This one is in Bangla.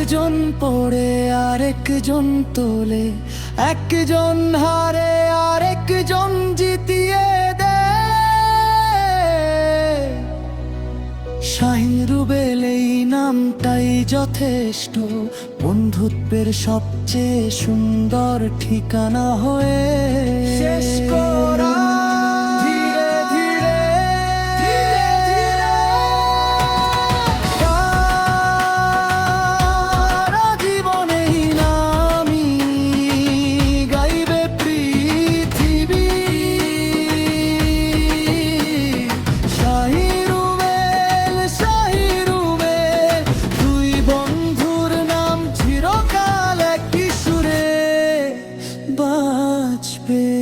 একজন পড়ে আরেকজন তোলে, একজন হারে আরেকজন জিতিয়ে দেয়। শাহিন রুবেল এই নামটাই যথেষ্ট, বন্ধুত্বের সবচেয়ে সুন্দর ঠিকানা হয়ে শেষ করা ধীরে ধীরে সারা জীবন এই নামই গাইবে পৃথিবী। শাহিন রুবেল, শাহিন রুবেল, দুই বন্ধুর নাম চিরকাল একই সুরে বাজবে।